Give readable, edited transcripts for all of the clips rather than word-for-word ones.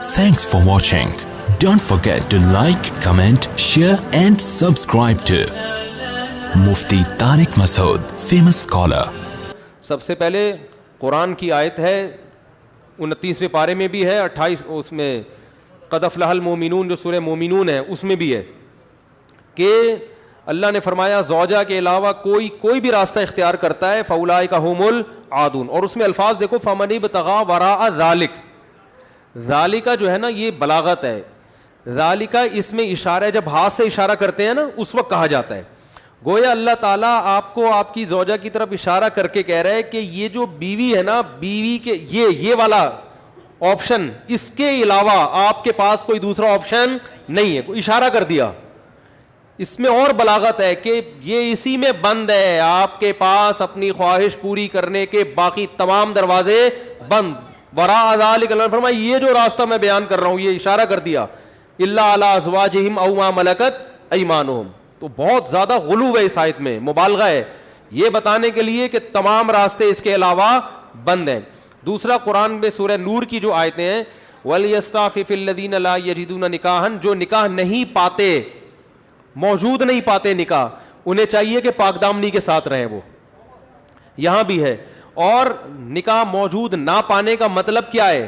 Thanks for watching. Don't forget to like, comment, share and subscribe to Mufti Tariq Masood, famous scholar. سب سے پہلے قرآن کی آیت ہے 29ویں پارے میں بھی ہے 28 اس میں قد افلح المؤمنون جو سورہ مومنون ہے اس میں بھی ہے کہ اللہ نے فرمایا زوجہ کے علاوہ کوئی بھی راستہ اختیار کرتا ہے فاولئک هم العادون. اور اس میں الفاظ دیکھو فمن ابتغى وراء ذلک. ذالک جو ہے نا یہ بلاغت ہے. ذالک اس میں اشارہ ہے, جب ہاتھ سے اشارہ کرتے ہیں نا اس وقت کہا جاتا ہے. گویا اللہ تعالیٰ آپ کو آپ کی زوجہ کی طرف اشارہ کر کے کہہ رہا ہے کہ یہ جو بیوی ہے نا, بیوی کے یہ والا آپشن, اس کے علاوہ آپ کے پاس کوئی دوسرا آپشن نہیں ہے. اشارہ کر دیا. اس میں اور بلاغت ہے کہ یہ اسی میں بند ہے, آپ کے پاس اپنی خواہش پوری کرنے کے باقی تمام دروازے بند. وراء ذلک اللہ نے فرمایا یہ جو راستہ میں بیان کر رہا ہوں یہ اشارہ کر دیا الا علی ازواجہم او ما ملکت ایمانہم. تو بہت زیادہ غلو ہے اس آیت میں, مبالغہ ہے یہ بتانے کے لیے کہ تمام راستے اس کے علاوہ بند ہیں. دوسرا قرآن میں سورہ نور کی جو آیتیں ہیں وَلْيَسْتَعْفِفِ الَّذِينَ لَا يَجِدُونَ نِكَاحًا, جو نکاح نہیں پاتے, موجود نہیں پاتے نکاح, انہیں چاہیے کہ پاک دامنی کے ساتھ رہیں. وہ یہاں بھی ہے. اور نکاح موجود نہ پانے کا مطلب کیا ہے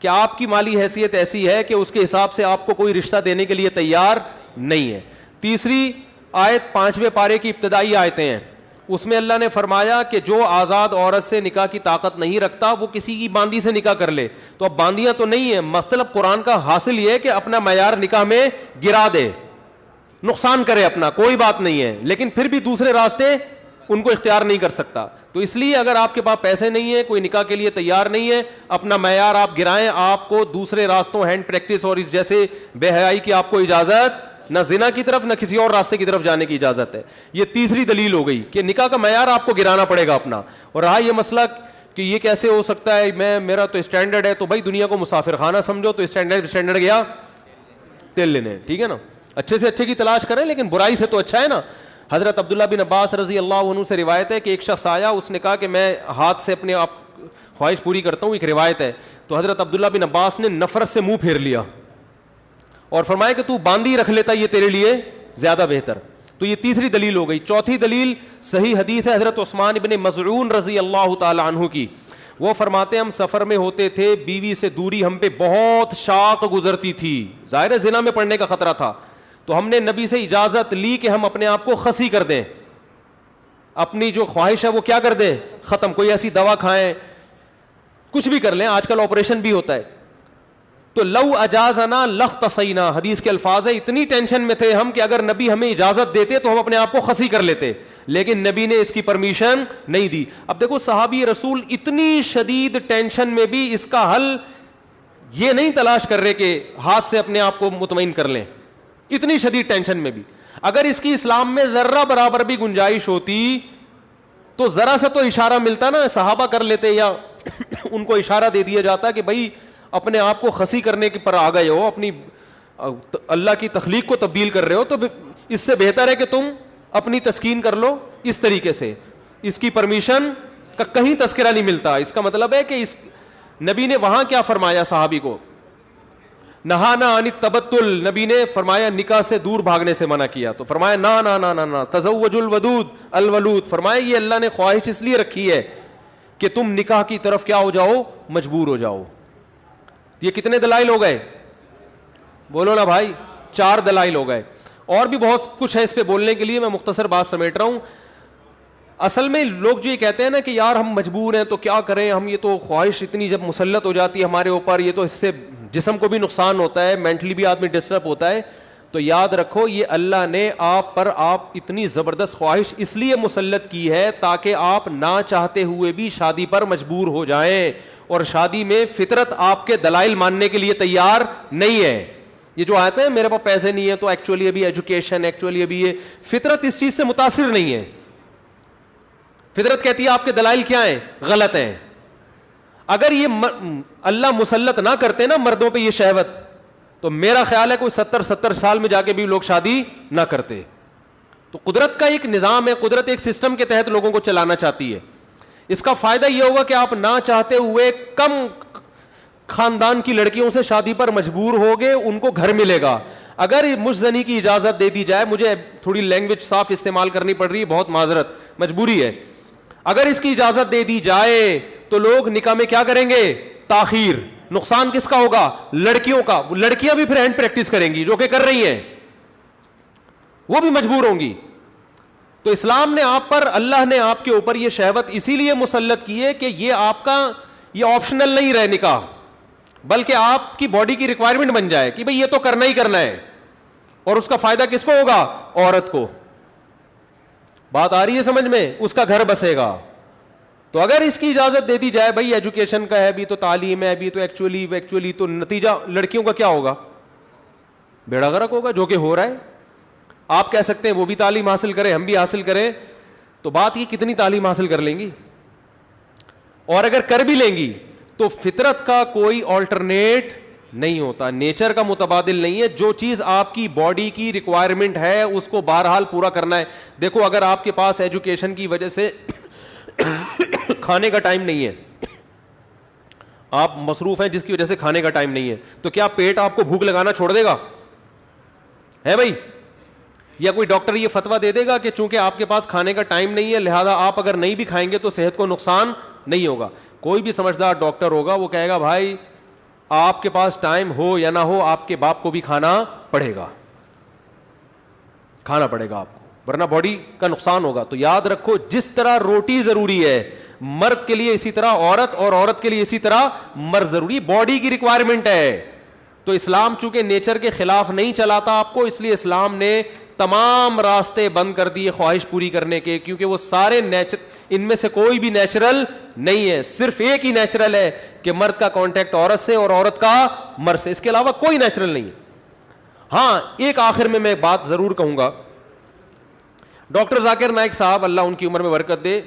کہ آپ کی مالی حیثیت ایسی ہے کہ اس کے حساب سے آپ کو کوئی رشتہ دینے کے لیے تیار نہیں ہے. تیسری آیت 5ویں پارے کی ابتدائی آیتیں ہیں, اس میں اللہ نے فرمایا کہ جو آزاد عورت سے نکاح کی طاقت نہیں رکھتا وہ کسی کی باندی سے نکاح کر لے. تو اب باندیاں تو نہیں ہیں, مطلب قرآن کا حاصل یہ ہے کہ اپنا معیار نکاح میں گرا دے, نقصان کرے اپنا, کوئی بات نہیں ہے, لیکن پھر بھی دوسرے راستے ان کو اختیار نہیں کر سکتا. تو اس لیے اگر آپ کے پاس پیسے نہیں ہیں, کوئی نکاح کے لیے تیار نہیں ہے, اپنا معیار آپ گرائیں. آپ کو دوسرے راستوں ہینڈ پریکٹس اور اس جیسے بے حیائی کی آپ کو اجازت, نہ زنا کی طرف نہ کسی اور راستے کی طرف جانے کی اجازت ہے. یہ تیسری دلیل ہو گئی کہ نکاح کا معیار آپ کو گرانا پڑے گا اپنا. اور رہا یہ مسئلہ کہ یہ کیسے ہو سکتا ہے, میرا تو اسٹینڈرڈ ہے, تو بھائی دنیا کو مسافر خانہ سمجھو, تو اسٹینڈرڈ گیا تیل لینے, ٹھیک ہے نا, اچھے سے اچھے کی تلاش کریں لیکن برائی سے تو اچھا ہے نا. حضرت عبداللہ بن عباس رضی اللہ عنہ سے روایت ہے کہ ایک شخص آیا, اس نے کہا کہ میں ہاتھ سے اپنے آپ خواہش پوری کرتا ہوں, ایک روایت ہے. تو حضرت عبداللہ بن عباس نے نفرت سے منہ پھیر لیا اور فرمایا کہ تو باندھی رکھ لیتا یہ تیرے لیے زیادہ بہتر. تو یہ تیسری دلیل ہو گئی. چوتھی دلیل صحیح حدیث ہے حضرت عثمان بن مظعون رضی اللہ تعالی عنہ کی. وہ فرماتے ہیں ہم سفر میں ہوتے تھے, بیوی سے دوری ہم پہ بہت شاق گزرتی تھی, ظاہر زنا میں پڑنے کا خطرہ تھا. تو ہم نے نبی سے اجازت لی کہ ہم اپنے آپ کو خسی کر دیں, اپنی جو خواہش ہے وہ کیا کر دیں, ختم. کوئی ایسی دوا کھائیں, کچھ بھی کر لیں, آج کل آپریشن بھی ہوتا ہے. تو لو اجازنا لاختصینا, حدیث کے الفاظ ہے, اتنی ٹینشن میں تھے ہم کہ اگر نبی ہمیں اجازت دیتے تو ہم اپنے آپ کو خسی کر لیتے, لیکن نبی نے اس کی پرمیشن نہیں دی. اب دیکھو صحابی رسول اتنی شدید ٹینشن میں بھی اس کا حل یہ نہیں تلاش کر رہے کہ ہاتھ سے اپنے آپ کو مطمئن کر لیں. اتنی شدید ٹینشن میں بھی اگر اس کی اسلام میں ذرہ برابر بھی گنجائش ہوتی تو ذرا سے تو اشارہ ملتا نا, صحابہ کر لیتے یا ان کو اشارہ دے دیا جاتا کہ بھائی اپنے آپ کو خسی کرنے کے پر آ گئے ہو, اپنی اللہ کی تخلیق کو تبدیل کر رہے ہو, تو اس سے بہتر ہے کہ تم اپنی تسکین کر لو اس طریقے سے. اس کی پرمیشن کا کہیں تذکرہ نہیں ملتا. اس کا مطلب ہے کہ اس نبی نے وہاں کیا فرمایا صحابی کو, نہانا عن التبتل, نبی نے فرمایا نکاح سے دور بھاگنے سے منع کیا. تو فرمایا نا نا نا نا نا تزوج الودود الولود, فرمایا یہ اللہ نے خواہش اس لیے رکھی ہے کہ تم نکاح کی طرف کیا ہو جاؤ, مجبور ہو جاؤ. یہ کتنے دلائل ہو گئے, بولو نا بھائی, 4 دلائل ہو گئے. اور بھی بہت کچھ ہے اس پہ بولنے کے لیے, میں مختصر بات سمیٹ رہا ہوں. اصل میں لوگ جو یہ کہتے ہیں نا کہ یار ہم مجبور ہیں تو کیا کریں ہم, یہ تو خواہش اتنی جب مسلط ہو جاتی ہے ہمارے اوپر, یہ تو اس سے جسم کو بھی نقصان ہوتا ہے, مینٹلی بھی آدمی ڈسٹرب ہوتا ہے. تو یاد رکھو یہ اللہ نے آپ پر اتنی زبردست خواہش اس لیے مسلط کی ہے تاکہ آپ نہ چاہتے ہوئے بھی شادی پر مجبور ہو جائیں, اور شادی میں فطرت آپ کے دلائل ماننے کے لیے تیار نہیں ہے. یہ جو آتے ہیں میرے پاس پیسے نہیں ہے تو ایکچولی ابھی ایجوکیشن, ایکچولی ابھی یہ, فطرت اس چیز سے متاثر نہیں ہے. فطرت کہتی ہے آپ کے دلائل کیا ہیں, غلط ہیں. اگر یہ اللہ مسلط نہ کرتے نا مردوں پہ یہ شہوت, تو میرا خیال ہے کوئی 70 سال میں جا کے بھی لوگ شادی نہ کرتے. تو قدرت کا ایک نظام ہے, قدرت ایک سسٹم کے تحت لوگوں کو چلانا چاہتی ہے. اس کا فائدہ یہ ہوگا کہ آپ نہ چاہتے ہوئے کم خاندان کی لڑکیوں سے شادی پر مجبور ہوگے ان کو گھر ملے گا. اگر مجزنی کی اجازت دے دی جائے, مجھے تھوڑی لینگویج صاف استعمال کرنی پڑ رہی ہے, بہت معذرت, مجبوری ہے, اگر اس کی اجازت دے دی جائے تو لوگ نکاح میں کیا کریں گے؟ تاخیر. نقصان کس کا ہوگا؟ لڑکیوں کا. لڑکیاں بھی پھر ہینڈ پریکٹس کریں گی, جو کہ کر رہی ہیں, وہ بھی مجبور ہوں گی. تو اسلام نے آپ پر, اللہ نے آپ کے اوپر یہ شہوت اسی لیے مسلط کی ہے کہ یہ آپ کا یہ آپشنل نہیں رہے نکاح, بلکہ آپ کی باڈی کی ریکوائرمنٹ بن جائے کہ بھئی یہ تو کرنا ہی کرنا ہے. اور اس کا فائدہ کس کو ہوگا؟ عورت کو. بات آ رہی ہے سمجھ میں؟ اس کا گھر بسے گا. تو اگر اس کی اجازت دے دی جائے, بھئی ایجوکیشن کا ہے بھی, تو تعلیم ہے بھی, تو ایکچولی تو نتیجہ لڑکیوں کا کیا ہوگا؟ بیڑا غرق ہوگا, جو کہ ہو رہا ہے. آپ کہہ سکتے ہیں وہ بھی تعلیم حاصل کریں, ہم بھی حاصل کریں, تو بات یہ کتنی تعلیم حاصل کر لیں گی؟ اور اگر کر بھی لیں گی تو فطرت کا کوئی آلٹرنیٹ نہیں ہوتا, نیچر کا متبادل نہیں ہے. جو چیز آپ کی باڈی کی ریکوائرمنٹ ہے اس کو بہرحال پورا کرنا ہے. دیکھو اگر آپ کے پاس ایجوکیشن کی وجہ سے کھانے کا ٹائم نہیں ہے, آپ مصروف ہیں جس کی وجہ سے کھانے کا ٹائم نہیں ہے, تو کیا پیٹ آپ کو بھوک لگانا چھوڑ دے گا؟ ہے بھائی؟ یا کوئی ڈاکٹر یہ فتویٰ دے دے گا کہ چونکہ آپ کے پاس کھانے کا ٹائم نہیں ہے لہذا آپ اگر نہیں بھی کھائیں گے تو صحت کو نقصان نہیں ہوگا؟ کوئی بھی سمجھدار ڈاکٹر ہوگا وہ کہے گا بھائی آپ کے پاس ٹائم ہو یا نہ ہو آپ کے باپ کو بھی کھانا پڑے گا, کھانا پڑے گا آپ کو, ورنہ باڈی کا نقصان ہوگا. تو یاد رکھو, جس طرح روٹی ضروری ہے مرد کے لیے اسی طرح عورت, اور عورت کے لیے اسی طرح مرد ضروری, باڈی کی ریکوائرمنٹ ہے. تو اسلام چونکہ نیچر کے خلاف نہیں چلاتا آپ کو, اس لیے اسلام نے تمام راستے بند کر دیے خواہش پوری کرنے کے, کیونکہ وہ سارے ان میں سے کوئی بھی نیچرل نہیں ہے. صرف ایک ہی نیچرل ہے کہ مرد کا کانٹیکٹ عورت سے اور عورت کا مرد سے, اس کے علاوہ کوئی نیچرل نہیں ہے. ہاں ایک آخر میں بات ضرور کہوں گا, ڈاکٹر ذاکر نائک صاحب اللہ ان کی عمر میں برکت دے,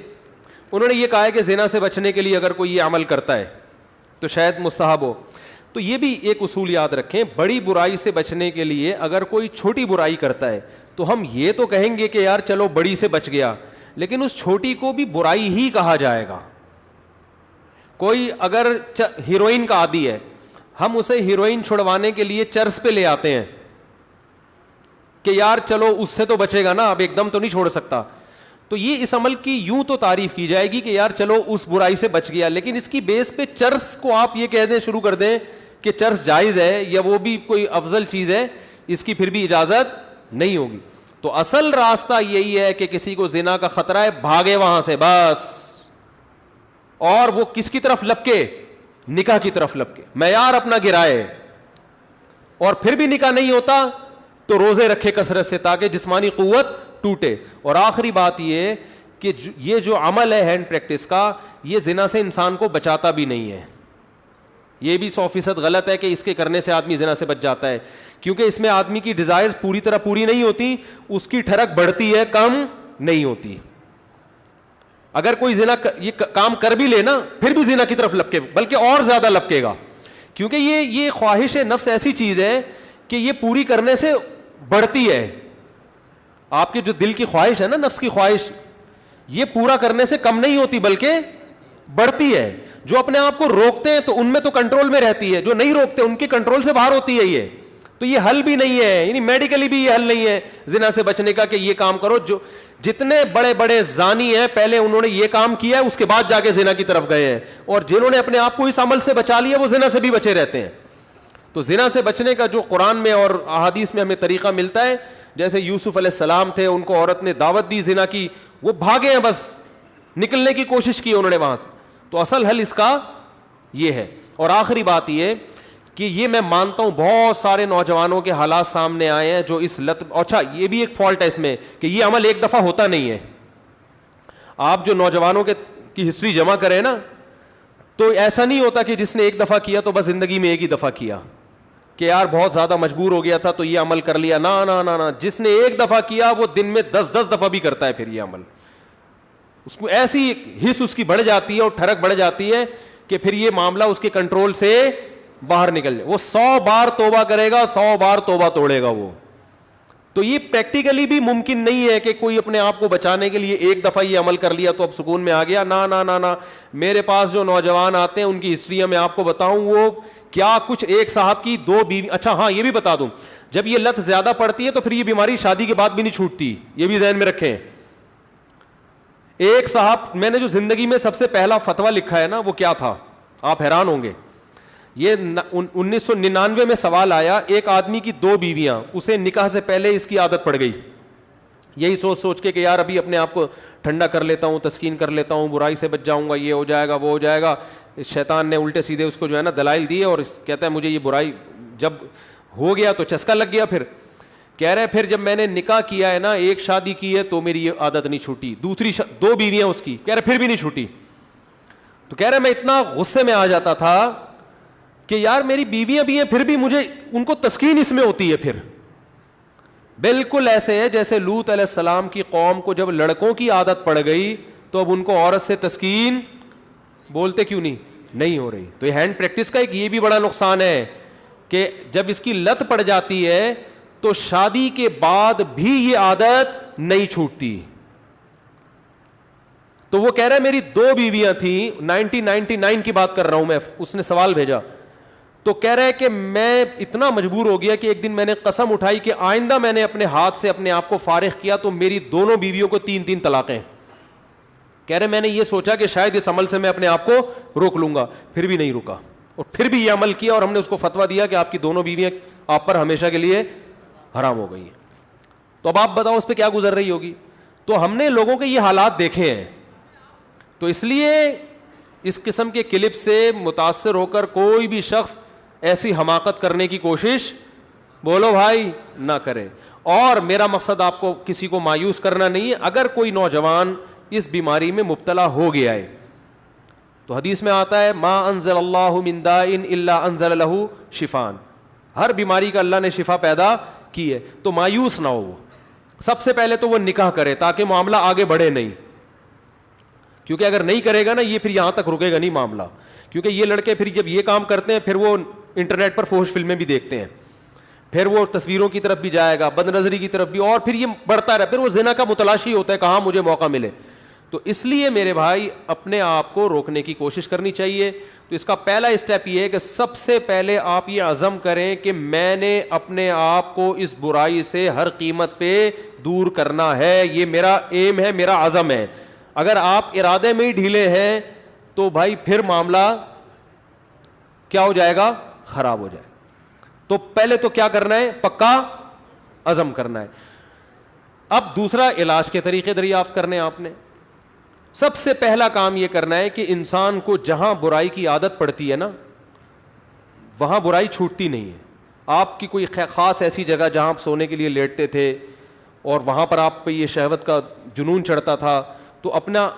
انہوں نے یہ کہا ہے کہ زنا سے بچنے کے لیے اگر کوئی یہ عمل کرتا ہے تو شاید مستحب ہو. تو یہ بھی ایک اصول یاد رکھیں, بڑی برائی سے بچنے کے لیے اگر کوئی چھوٹی برائی کرتا ہے تو ہم یہ تو کہیں گے کہ یار چلو بڑی سے بچ گیا, لیکن اس چھوٹی کو بھی برائی ہی کہا جائے گا. کوئی اگر ہیروئن کا عادی ہے, ہم اسے ہیروئن چھڑوانے کے لیے چرس پہ لے آتے ہیں کہ یار چلو اس سے تو بچے گا نا, اب ایک دم تو نہیں چھوڑ سکتا. تو یہ اس عمل کی یوں تو تعریف کی جائے گی کہ یار چلو اس برائی سے بچ گیا, لیکن اس کی بیس پہ چرس کو آپ یہ کہہ دیں, شروع کر دیں کہ چرس جائز ہے یا وہ بھی کوئی افضل چیز ہے, اس کی پھر بھی اجازت نہیں ہوگی. تو اصل راستہ یہی ہے کہ کسی کو زنا کا خطرہ ہے, بھاگے وہاں سے بس, اور وہ کس کی طرف لپکے؟ نکاح کی طرف لپکے, معیار اپنا گرائے, اور پھر بھی نکاح نہیں ہوتا تو روزے رکھے کثرت سے تاکہ جسمانی قوت ٹوٹے. اور آخری بات یہ کہ یہ جو عمل ہے ہینڈ پریکٹس کا, یہ زنا سے انسان کو بچاتا بھی نہیں ہے. یہ بھی 100% غلط ہے کہ اس کے کرنے سے آدمی زنا سے بچ جاتا ہے, کیونکہ اس میں آدمی کی ڈیزائر پوری طرح پوری نہیں ہوتی, اس کی ٹھڑک بڑھتی ہے, کم نہیں ہوتی. اگر کوئی زنا یہ کام کر بھی لے نا پھر بھی زنا کی طرف لپکے, بلکہ اور زیادہ لپکے گا, کیونکہ یہ خواہش نفس ایسی چیز ہے کہ یہ پوری کرنے سے بڑھتی ہے. آپ کے جو دل کی خواہش ہے نا, نفس کی خواہش, یہ پورا کرنے سے کم نہیں ہوتی بلکہ بڑھتی ہے. جو اپنے آپ کو روکتے ہیں تو ان میں تو کنٹرول میں رہتی ہے, جو نہیں روکتے ان کی کنٹرول سے باہر ہوتی ہے. یہ تو یہ حل بھی نہیں ہے, یعنی میڈیکلی بھی یہ حل نہیں ہے زنا سے بچنے کا کہ یہ کام کرو. جو جتنے بڑے بڑے زانی ہیں پہلے انہوں نے یہ کام کیا ہے, اس کے بعد جا کے زنا کی طرف گئے ہیں, اور جنہوں نے اپنے آپ کو اس عمل سے بچا لیا وہ زنا سے بھی بچے رہتے ہیں. تو زنا سے بچنے کا جو قرآن میں اور احادیث میں ہمیں طریقہ ملتا ہے, جیسے یوسف علیہ السلام تھے, ان کو عورت نے دعوت دی زنا کی, وہ بھاگے ہیں, بس نکلنے کی کوشش کی انہوں نے وہاں سے. تو اصل حل اس کا یہ ہے. اور آخری بات یہ کہ یہ میں مانتا ہوں بہت سارے نوجوانوں کے حالات سامنے آئے ہیں جو اس لت, اچھا یہ بھی ایک فالٹ ہے اس میں کہ یہ عمل ایک دفعہ ہوتا نہیں ہے. آپ جو نوجوانوں کی ہسٹری جمع کریں نا, تو ایسا نہیں ہوتا کہ جس نے ایک دفعہ کیا تو بس زندگی میں ایک ہی دفعہ کیا کہ یار بہت زیادہ مجبور ہو گیا تھا تو یہ عمل کر لیا. نا نا نا نا, جس نے ایک دفعہ کیا وہ دن میں 10 دفعہ بھی کرتا ہے پھر یہ عمل. اس کو ایسی حص اس کی بڑھ جاتی ہے اور ٹھڑک بڑھ جاتی ہے کہ پھر یہ معاملہ اس کے کنٹرول سے باہر نکل جائے. وہ 100 بار توبہ کرے گا, 100 بار توبہ توڑے گا وہ. تو یہ پریکٹیکلی بھی ممکن نہیں ہے کہ کوئی اپنے آپ کو بچانے کے لیے ایک دفعہ یہ عمل کر لیا تو اب سکون میں آ گیا. نا نا نا نا, میرے پاس جو نوجوان آتے ہیں ان کی ہسٹری میں آپ کو بتاؤں, وہ کیا کچھ ایک صاحب کی 2 بیوی, اچھا ہاں یہ بھی بتا دوں, جب یہ لت زیادہ پڑتی ہے تو پھر یہ بیماری شادی کے بعد بھی نہیں چھوٹتی, یہ بھی ذہن میں رکھیں. ایک صاحب, میں نے جو زندگی میں سب سے پہلا فتویٰ لکھا ہے نا وہ کیا تھا, آپ حیران ہوں گے. یہ 1999 میں سوال آیا, ایک آدمی کی 2 بیویاں, اسے نکاح سے پہلے اس کی عادت پڑ گئی, یہی سوچ کے کہ یار ابھی اپنے آپ کو ٹھنڈا کر لیتا ہوں, تسکین کر لیتا ہوں, برائی سے بچ جاؤں گا, یہ ہو جائے گا وہ ہو جائے گا. شیطان نے الٹے سیدھے اس کو جو ہے نا دلائل دیے, اور کہتا ہے مجھے یہ برائی جب ہو گیا تو چسکا لگ گیا. پھر کہہ رہے پھر جب میں نے نکاح کیا ہے نا, ایک شادی کی ہے تو میری یہ عادت نہیں چھوٹی, دوسری 2 بیویاں اس کی, کہہ رہے پھر بھی نہیں چھوٹی. تو کہہ رہے میں اتنا غصے میں آ جاتا تھا کہ یار میری بیویاں بھی ہیں پھر بھی مجھے ان کو تسکین اس میں ہوتی ہے. پھر بالکل ایسے ہے جیسے لوط علیہ السلام کی قوم کو جب لڑکوں کی عادت پڑ گئی تو اب ان کو عورت سے تسکین بولتے کیوں نہیں ہو رہی. تو یہ ہینڈ پریکٹس کا ایک یہ بھی بڑا نقصان ہے کہ جب اس کی لت پڑ جاتی ہے تو شادی کے بعد بھی یہ عادت نہیں چھوٹتی. تو وہ کہہ رہا ہے میری 2 بیویاں تھیں, 1999 کی بات کر رہا ہوں میں, اس نے سوال بھیجا. تو کہہ رہا ہے کہ میں اتنا مجبور ہو گیا کہ ایک دن میں نے قسم اٹھائی کہ آئندہ میں نے اپنے ہاتھ سے اپنے آپ کو فارغ کیا تو میری دونوں بیویوں کو 3 طلاقیں. کہہ رہے میں نے یہ سوچا کہ شاید اس عمل سے میں اپنے آپ کو روک لوں گا, پھر بھی نہیں رکا, اور پھر بھی یہ عمل کیا, اور ہم نے اس کو فتویٰ دیا کہ آپ کی دونوں بیویاں آپ پر ہمیشہ کے لیے حرام ہو گئی ہیں. تو اب آپ بتاؤ اس پہ کیا گزر رہی ہوگی. تو ہم نے لوگوں کے یہ حالات دیکھے ہیں, تو اس لیے اس قسم کے کلپ سے متاثر ہو کر کوئی بھی شخص ایسی حماقت کرنے کی کوشش بولو بھائی نہ کرے. اور میرا مقصد آپ کو کسی کو مایوس کرنا نہیں ہے. اگر کوئی نوجوان اس بیماری میں مبتلا ہو گیا ہے تو حدیث میں آتا ہے ما انزل اللہ من داء الا انزل له شفاء, ہر بیماری کا اللہ نے شفا پیدا کی ہے. تو مایوس نہ ہو. سب سے پہلے تو وہ نکاح کرے تاکہ معاملہ آگے بڑھے نہیں, کیونکہ اگر نہیں کرے گا نا یہ پھر یہاں تک رکے گا نہیں معاملہ. کیونکہ یہ لڑکے پھر جب یہ کام کرتے ہیں پھر وہ انٹرنیٹ پر فحش فلمیں بھی دیکھتے ہیں, پھر وہ تصویروں کی طرف بھی جائے گا, بد نظری کی طرف بھی, اور پھر یہ بڑھتا رہا, پھر وہ زنا کا متلاشی ہوتا ہے کہاں مجھے موقع ملے. تو اس لیے میرے بھائی اپنے آپ کو روکنے کی کوشش کرنی چاہیے. تو اس کا پہلا اسٹیپ یہ ہے کہ سب سے پہلے آپ یہ عزم کریں کہ میں نے اپنے آپ کو اس برائی سے ہر قیمت پہ دور کرنا ہے, یہ میرا ایم ہے, میرا عزم ہے. اگر آپ ارادے میں ہی ڈھیلے ہیں تو بھائی پھر معاملہ کیا ہو جائے گا, خراب ہو جائے. تو پہلے تو کیا کرنا ہے, پکا عزم کرنا ہے. اب دوسرا علاج کے طریقے دریافت کرنے آپ نے. سب سے پہلا کام یہ کرنا ہے کہ انسان کو جہاں برائی کی عادت پڑتی ہے نا وہاں برائی چھوٹتی نہیں ہے. آپ کی کوئی خاص ایسی جگہ جہاں آپ سونے کے لیے لیٹتے تھے اور وہاں پر آپ پہ یہ شہوت کا جنون چڑھتا تھا, تو اپنا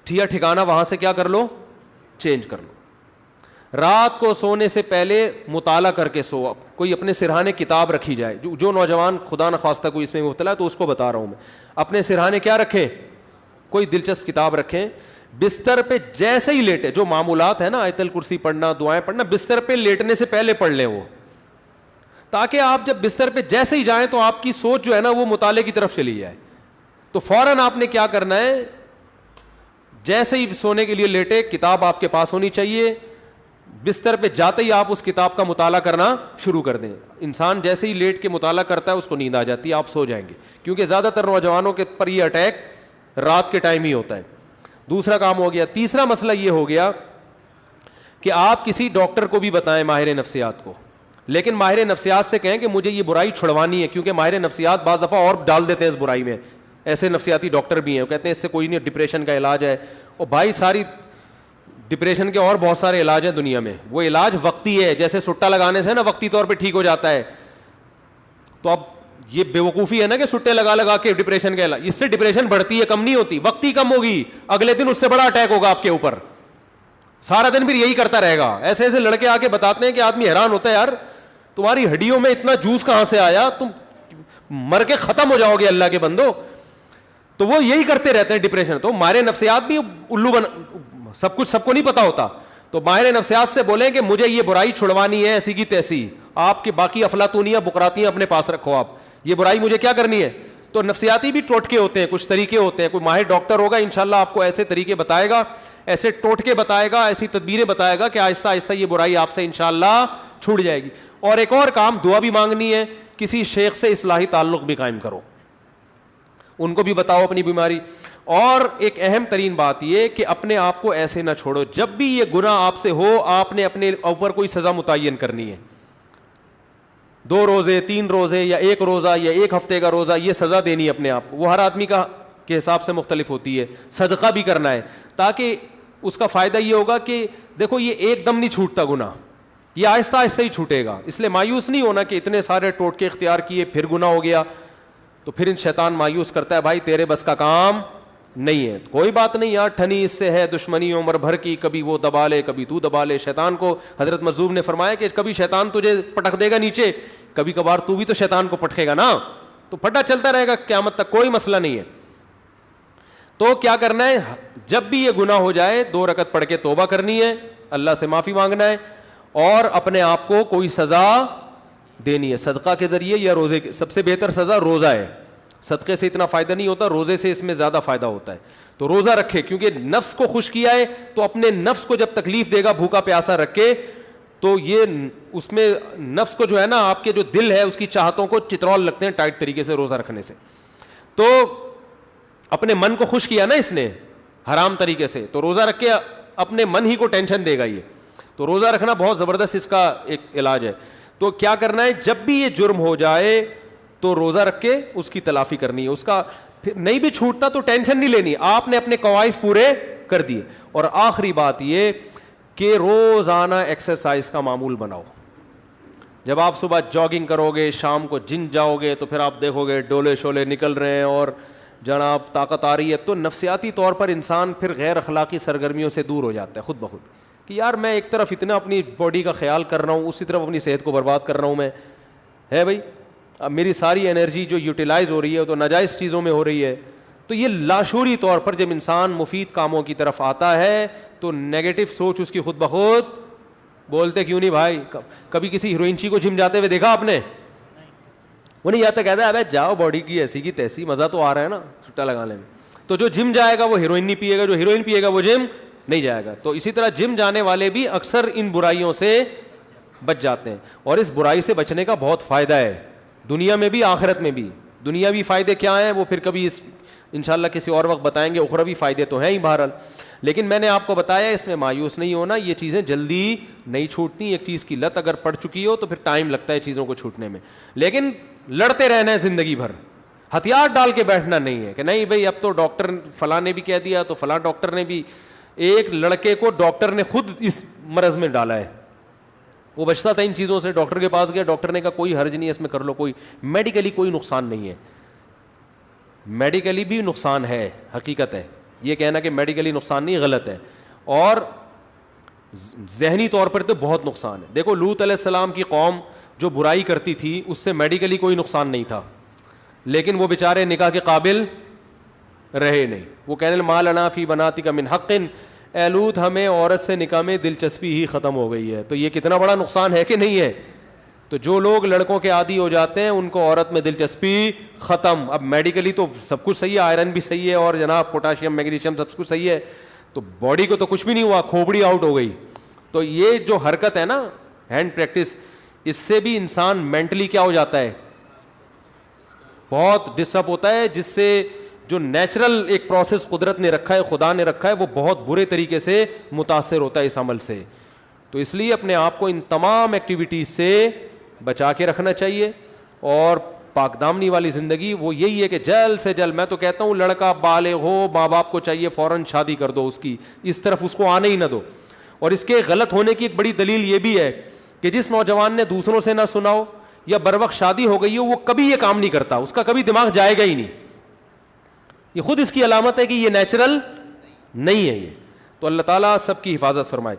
ٹھکانہ وہاں سے کیا کر لو, چینج کر لو. رات کو سونے سے پہلے مطالعہ کر کے سو. کوئی اپنے سرہانے کتاب رکھی جائے. جو نوجوان خدا نخواستہ کوئی اس میں مبتلا ہے تو اس کو بتا رہا ہوں میں, اپنے سرہانے کیا رکھیں, کوئی دلچسپ کتاب رکھیں. بستر پہ جیسے ہی لیٹے, جو معمولات ہے نا آیت الکرسی پڑھنا, دعائیں پڑھنا, بستر پہ لیٹنے سے پہلے پڑھ لیں وہ, تاکہ آپ جب بستر پہ جیسے ہی جائیں تو آپ کی سوچ جو ہے نا وہ مطالعے کی طرف چلی جائے. تو فوراً آپ نے کیا کرنا ہے, جیسے ہی سونے کے لیے لیٹے کتاب آپ کے پاس ہونی چاہیے. بستر پہ جاتے ہی آپ اس کتاب کا مطالعہ کرنا شروع کر دیں. انسان جیسے ہی لیٹ کے مطالعہ کرتا ہے اس کو نیند آ جاتی ہے, آپ سو جائیں گے, کیونکہ زیادہ تر نوجوانوں کے پر یہ اٹیک رات کے ٹائم ہی ہوتا ہے. دوسرا کام ہو گیا. تیسرا مسئلہ یہ ہو گیا کہ آپ کسی ڈاکٹر کو بھی بتائیں, ماہر نفسیات کو, لیکن ماہر نفسیات سے کہیں کہ مجھے یہ برائی چھڑوانی ہے, کیونکہ ماہر نفسیات بعض دفعہ اور ڈال دیتے ہیں اس برائی میں. ایسے نفسیاتی ڈاکٹر بھی ہیں, وہ کہتے ہیں اس سے کوئی نہیں, ڈپریشن کا علاج ہے. اور بھائی ساری ڈپریشن کے اور بہت سارے علاج ہیں دنیا میں, وہ علاج وقتی ہے, جیسے سٹا لگانے سے نا وقتی طور پہ ٹھیک ہو جاتا ہے. تو اب یہ بیوقوفی ہے نا کہ سٹے لگا کے ڈپریشن کا علاج, اس سے ڈپریشن بڑھتی ہے, کم نہیں ہوتی. وقتی کم ہوگی, اگلے دن اس سے بڑا اٹیک ہوگا آپ کے اوپر, سارا دن پھر یہی کرتا رہے گا. ایسے ایسے لڑکے آ کے بتاتے ہیں کہ آدمی حیران ہوتا ہے, یار تمہاری ہڈیوں میں اتنا جوس کہاں سے آیا, تم مر کے ختم ہو جاؤ گے اللہ کے بندو. تو وہ یہی کرتے رہتے ہیں ڈپریشن. تو ماہر نفسیات بھی الو سب کچھ سب کو نہیں پتا ہوتا. تو ماہر نفسیات سے بولیں کہ مجھے یہ برائی چھڑوانی ہے ایسی کی تیسی, آپ کے باقی افلاطونیاں بقراتیاں اپنے پاس رکھو, آپ یہ برائی مجھے کیا کرنی ہے, تو نفسیاتی بھی ٹوٹکے ہوتے ہیں, کچھ طریقے ہوتے ہیں. کوئی ماہر ڈاکٹر ہوگا انشاءاللہ آپ کو ایسے طریقے بتائے گا, ایسے ٹوٹکے بتائے گا, ایسی تدبیریں بتائے گا کہ آہستہ آہستہ یہ برائی آپ سے انشاءاللہ چھوٹ جائے گی. اور ایک اور کام, دعا بھی مانگنی ہے, کسی شیخ سے اصلاحی تعلق بھی قائم کرو, ان کو بھی بتاؤ اپنی بیماری. اور ایک اہم ترین بات یہ کہ اپنے آپ کو ایسے نہ چھوڑو, جب بھی یہ گناہ آپ سے ہو آپ نے اپنے اوپر کوئی سزا متعین کرنی ہے. 2 روزے, 3 روزے, یا 1 روزہ, یا 1 ہفتے کا روزہ, یہ سزا دینی ہے اپنے آپ کو. وہ ہر آدمی کا کے حساب سے مختلف ہوتی ہے. صدقہ بھی کرنا ہے, تاکہ اس کا فائدہ یہ ہوگا کہ دیکھو یہ ایک دم نہیں چھوٹتا گناہ, یہ آہستہ آہستہ ہی چھوٹے گا. اس لیے مایوس نہیں ہونا کہ اتنے سارے ٹوٹکے اختیار کیے پھر گناہ ہو گیا, تو پھر شیطان مایوس کرتا ہے, بھائی تیرے بس کا کام نہیں ہے. کوئی بات نہیں یار, ٹھنی اس سے ہے دشمنی عمر بھر کی, کبھی وہ دبا لے کبھی تو دبا لے. شیطان کو حضرت مظلوم نے فرمایا کہ کبھی شیطان تجھے پٹک دے گا نیچے, کبھی کبھار تو بھی تو شیطان کو پٹکے گا نا, تو پھٹا چلتا رہے گا قیامت تک, کوئی مسئلہ نہیں ہے. تو کیا کرنا ہے, جب بھی یہ گناہ ہو جائے 2 رکعت پڑھ کے توبہ کرنی ہے, اللہ سے معافی مانگنا ہے, اور اپنے آپ کو کوئی سزا دینی ہے صدقہ کے ذریعے یا روزے کے. سب سے بہتر سزا روزہ ہے, صدقے سے اتنا فائدہ نہیں ہوتا, روزے سے اس میں زیادہ فائدہ ہوتا ہے. تو روزہ رکھے, کیونکہ نفس کو خوش کیا ہے, تو اپنے نفس کو جب تکلیف دے گا بھوکا پیاسا رکھے, تو یہ اس میں نفس کو جو ہے نا, آپ کے جو دل ہے اس کی چاہتوں کو چترول لگتے ہیں ٹائٹ طریقے سے روزہ رکھنے سے. تو اپنے من کو خوش کیا نا اس نے حرام طریقے سے, تو روزہ رکھ کے اپنے من ہی کو ٹینشن دے گا یہ. تو روزہ رکھنا بہت زبردست اس کا ایک علاج ہے. تو کیا کرنا ہے, جب بھی یہ جرم ہو جائے تو روزہ رکھ کے اس کی تلافی کرنی ہے. اس کا پھر نہیں بھی چھوٹتا تو ٹینشن نہیں لینی, آپ نے اپنے قوائف پورے کر دیے. اور آخری بات یہ کہ روزانہ ایکسرسائز کا معمول بناؤ. جب آپ صبح جاگنگ کرو گے, شام کو جم جاؤ گے, تو پھر آپ دیکھو گے ڈولے شولے نکل رہے ہیں اور جناب طاقت آ رہی ہے, تو نفسیاتی طور پر انسان پھر غیر اخلاقی سرگرمیوں سے دور ہو جاتا ہے خود بخود, کہ یار میں ایک طرف اتنا اپنی باڈی کا خیال کر رہا ہوں, اسی طرف اپنی صحت کو برباد کر رہا ہوں میں, ہے بھائی. اب میری ساری انرجی جو یوٹیلائز ہو رہی ہے تو ناجائز چیزوں میں ہو رہی ہے. تو یہ لاشعوری طور پر جب انسان مفید کاموں کی طرف آتا ہے تو نیگیٹو سوچ اس کی خود بخود, بولتے کیوں نہیں بھائی, کبھی کسی ہیروئنچی کو جم جاتے ہوئے دیکھا آپ نے؟ وہ نہیں جاتا, کہتا ہے ابے جاؤ باڈی کی ایسی کی تیسی, مزہ تو آ رہا ہے نا چھٹا لگانے میں. تو جو جم جائے گا وہ ہیروئن نہیں پیے گا, جو ہیروئن پیے گا وہ جم نہیں جائے گا. تو اسی طرح جم جانے والے بھی اکثر ان برائیوں سے بچ جاتے ہیں, اور اس برائی سے بچنے کا بہت فائدہ ہے دنیا میں بھی آخرت میں بھی. دنیاوی فائدے کیا ہیں وہ پھر کبھی انشاءاللہ کسی اور وقت بتائیں گے, اخروی فائدے تو ہیں ہی بہرحال. لیکن میں نے آپ کو بتایا اس میں مایوس نہیں ہونا, یہ چیزیں جلدی نہیں چھوٹتی. ایک چیز کی لت اگر پڑ چکی ہو تو پھر ٹائم لگتا ہے چیزوں کو چھوٹنے میں, لیکن لڑتے رہنا ہے زندگی بھر, ہتھیار ڈال کے بیٹھنا نہیں ہے کہ نہیں بھائی اب تو ڈاکٹر فلاں نے بھی کہہ دیا تو فلاں ڈاکٹر نے بھی. ایک لڑکے کو ڈاکٹر نے خود اس مرض میں ڈالا ہے, وہ بچتا تھا ان چیزوں سے, ڈاکٹر کے پاس گیا, ڈاکٹر نے کہا کوئی حرج نہیں ہے اس میں کر لو, کوئی میڈیکلی کوئی نقصان نہیں ہے. میڈیکلی بھی نقصان ہے, حقیقت ہے, یہ کہنا کہ میڈیکلی نقصان نہیں غلط ہے, اور ذہنی طور پر تو بہت نقصان ہے. دیکھو لوط علیہ السلام کی قوم جو برائی کرتی تھی اس سے میڈیکلی کوئی نقصان نہیں تھا, لیکن وہ بیچارے نکاح کے قابل رہے نہیں. وہ کہنے ما لنا فی بناتک من حق, اے لوط ہمیں عورت سے نکاح میں دلچسپی ہی ختم ہو گئی ہے. تو یہ کتنا بڑا نقصان ہے کہ نہیں ہے. تو جو لوگ لڑکوں کے عادی ہو جاتے ہیں ان کو عورت میں دلچسپی ختم. اب میڈیکلی تو سب کچھ صحیح ہے, آئرن بھی صحیح ہے اور جناب پوٹاشیم میگنیشیم سب کچھ صحیح ہے, تو باڈی کو تو کچھ بھی نہیں ہوا, کھوپڑی آؤٹ ہو گئی. تو یہ جو حرکت ہے نا ہینڈ پریکٹس, اس سے بھی انسان مینٹلی کیا ہو جاتا ہے, بہت ڈسٹرب ہوتا ہے, جس سے جو نیچرل ایک پروسیس قدرت نے رکھا ہے, خدا نے رکھا ہے, وہ بہت برے طریقے سے متاثر ہوتا ہے اس عمل سے. تو اس لیے اپنے آپ کو ان تمام ایکٹیویٹیز سے بچا کے رکھنا چاہیے. اور پاک دامنی والی زندگی وہ یہی ہے کہ جلد سے جلد, میں تو کہتا ہوں لڑکا بالغ ہو, ماں باپ کو چاہیے فوراً شادی کر دو اس کی, اس طرف اس کو آنے ہی نہ دو. اور اس کے غلط ہونے کی ایک بڑی دلیل یہ بھی ہے کہ جس نوجوان نے دوسروں سے نہ سنا ہو یا بروقت شادی ہو گئی ہو, وہ کبھی یہ کام نہیں کرتا, اس کا کبھی دماغ جائے گا ہی نہیں. یہ خود اس کی علامت ہے کہ یہ نیچرل نہیں ہے یہ. تو اللہ تعالیٰ سب کی حفاظت فرمائے.